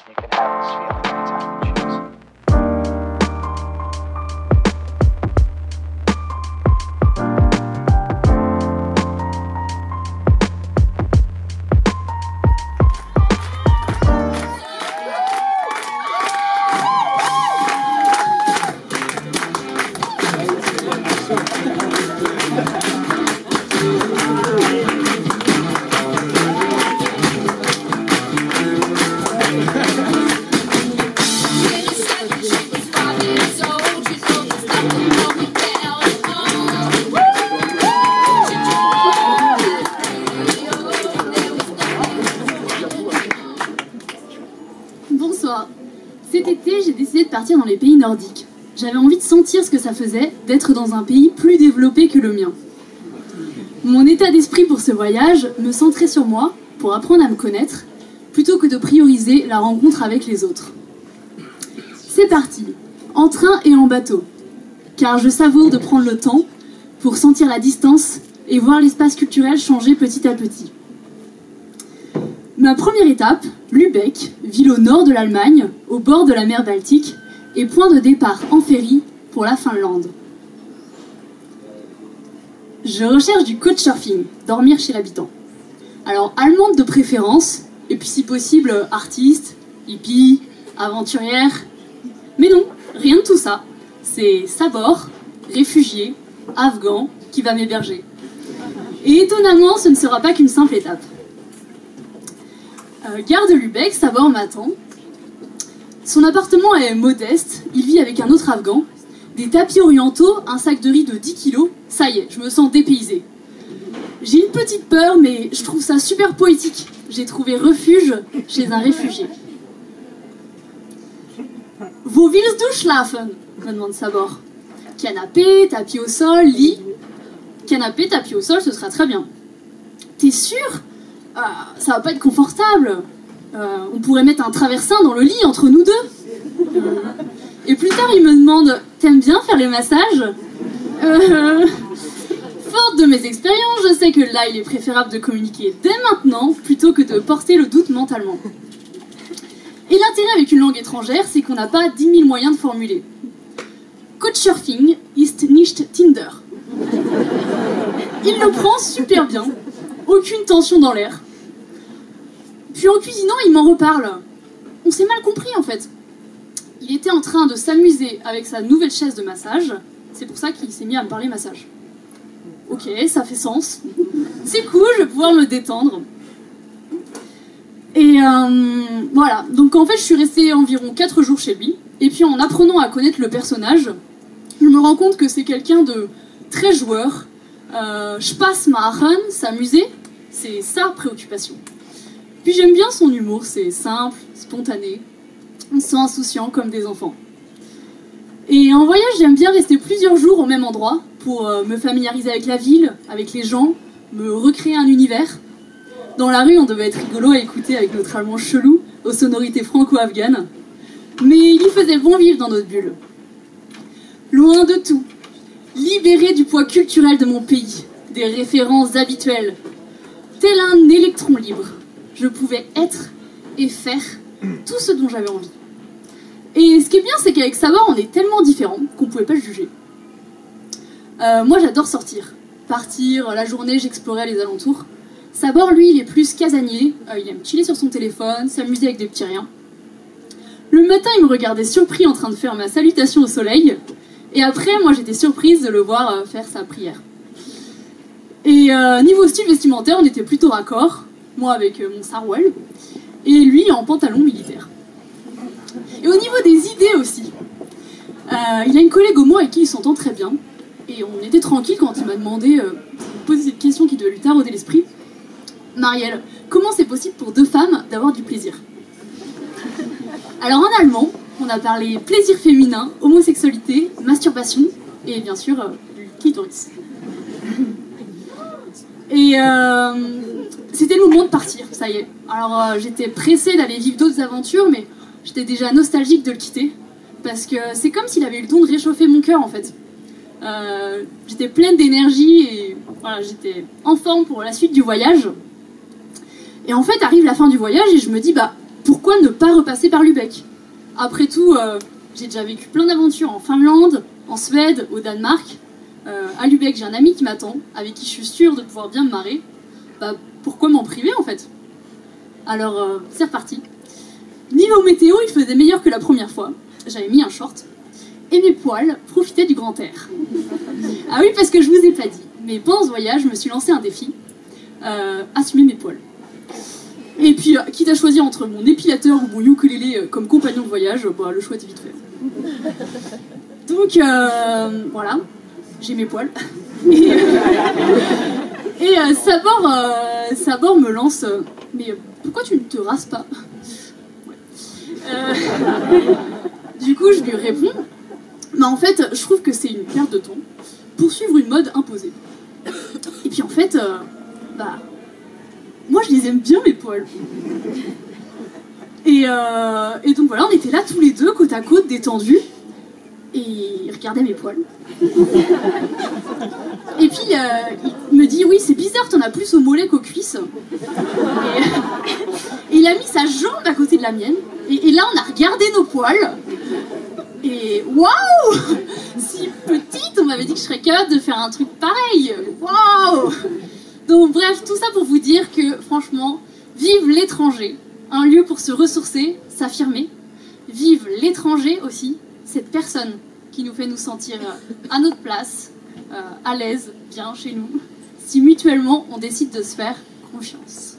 You can have this feeling anytime you choose. Bonsoir. Cet été, j'ai décidé de partir dans les pays nordiques. J'avais envie de sentir ce que ça faisait d'être dans un pays plus développé que le mien. Mon état d'esprit pour ce voyage me centrait sur moi, pour apprendre à me connaître, plutôt que de prioriser la rencontre avec les autres. C'est parti, en train et en bateau, car je savoure de prendre le temps pour sentir la distance et voir l'espace culturel changer petit à petit. Ma première étape, Lübeck, ville au nord de l'Allemagne, au bord de la mer Baltique, et point de départ en ferry pour la Finlande. Je recherche du couchsurfing, dormir chez l'habitant. Alors, allemande de préférence, et puis si possible, artiste, hippie, aventurière. Mais non, rien de tout ça. C'est Sabor, réfugié, afghan, qui va m'héberger. Et étonnamment, ce ne sera pas qu'une simple étape. Gare de Lübeck, Sabor m'attend. Son appartement est modeste, il vit avec un autre afghan. Des tapis orientaux, un sac de riz de 10 kilos, ça y est, je me sens dépaysée. J'ai une petite peur, mais je trouve ça super poétique. J'ai trouvé refuge chez un réfugié. Wo willst du schlafen? Me demande Sabor. Canapé, tapis au sol, lit. Canapé, tapis au sol, ce sera très bien. T'es sûr? Ça va pas être confortable. On pourrait mettre un traversin dans le lit entre nous deux. Et plus tard, il me demande, t'aimes bien faire les massages? Forte de mes expériences, je sais que là, il est préférable de communiquer dès maintenant plutôt que de porter le doute mentalement. Et l'intérêt avec une langue étrangère, c'est qu'on n'a pas 10 000 moyens de formuler. Couchsurfing ist nicht Tinder. Il le prend super bien, aucune tension dans l'air. Puis en cuisinant, il m'en reparle. On s'est mal compris en fait. Il était en train de s'amuser avec sa nouvelle chaise de massage, c'est pour ça qu'il s'est mis à me parler massage. Ok, ça fait sens. C'est cool, je vais pouvoir me détendre. Et voilà, donc en fait je suis restée environ 4 jours chez lui, et puis en apprenant à connaître le personnage, je me rends compte que c'est quelqu'un de très joueur. Spaß machen, s'amuser, c'est sa préoccupation. Puis j'aime bien son humour, c'est simple, spontané, on se sent insouciant comme des enfants. Et en voyage, j'aime bien rester plusieurs jours au même endroit pour me familiariser avec la ville, avec les gens, me recréer un univers. Dans la rue, on devait être rigolo à écouter avec notre allemand chelou, aux sonorités franco-afghanes. Mais il y faisait bon vivre dans notre bulle. Loin de tout, libéré du poids culturel de mon pays, des références habituelles, tel un électron libre, je pouvais être et faire tout ce dont j'avais envie. Et ce qui est bien, c'est qu'avec Sabor, on est tellement différents qu'on ne pouvait pas le juger. Moi, j'adore sortir. Partir, la journée, j'explorais les alentours. Sabor, lui, il est plus casanier. Il aime chiller sur son téléphone, s'amuser avec des petits riens. Le matin, il me regardait surpris en train de faire ma salutation au soleil. Et après, moi, j'étais surprise de le voir faire sa prière. Et niveau style vestimentaire, on était plutôt raccord. Moi, avec mon sarouel. Et lui, en pantalon militaire. Et au niveau des idées aussi, il a une collègue homo avec qui il s'entend très bien. Et on était tranquille quand il m'a demandé de poser cette question qui devait lui tarauder l'esprit. Marielle, comment c'est possible pour 2 femmes d'avoir du plaisir? Alors en allemand, on a parlé plaisir féminin, homosexualité, masturbation et bien sûr du clitoris. Et c'était le moment de partir, ça y est. Alors j'étais pressée d'aller vivre d'autres aventures, mais j'étais déjà nostalgique de le quitter. Parce que c'est comme s'il avait eu le don de réchauffer mon cœur en fait. J'étais pleine d'énergie et voilà, j'étais en forme pour la suite du voyage. Et en fait arrive la fin du voyage et je me dis bah pourquoi ne pas repasser par Lübeck? Après tout, j'ai déjà vécu plein d'aventures en Finlande, en Suède, au Danemark. À Lübeck, j'ai un ami qui m'attend, avec qui je suis sûre de pouvoir bien me marrer. Bah, pourquoi m'en priver en fait? Alors, c'est reparti. Niveau météo, il faisait meilleur que la première fois. J'avais mis un short. Et mes poils profitaient du grand air. Ah oui, parce que je vous ai pas dit, mais pendant ce voyage, je me suis lancé un défi. Assumer mes poils. Et puis, quitte à choisir entre mon épilateur ou mon ukulélé comme compagnon de voyage, bah, le choix était vite fait. Donc, voilà, j'ai mes poils. Et Sabor me lance mais pourquoi tu ne te rases pas? Ouais. Du coup, je lui réponds bah, en fait, je trouve que c'est une perte de temps pour suivre une mode imposée. Et puis en fait, bah, moi je les aime bien mes poils. Et donc voilà, on était là tous les deux, côte à côte, détendus. Et il regardait mes poils. Et puis il me dit oui, c'est bizarre, t'en as plus au mollet qu'aux cuisses. Et il a mis sa jambe à côté de la mienne. Et là, on a regardé nos poils. Et waouh! Si petite, on m'avait dit que je serais capable de faire un truc pareil. Waouh! Donc bref, tout ça pour vous dire que franchement, vive l'étranger, un lieu pour se ressourcer, s'affirmer. Vive l'étranger aussi, cette personne qui nous fait nous sentir à notre place, à l'aise, bien chez nous, si mutuellement on décide de se faire confiance.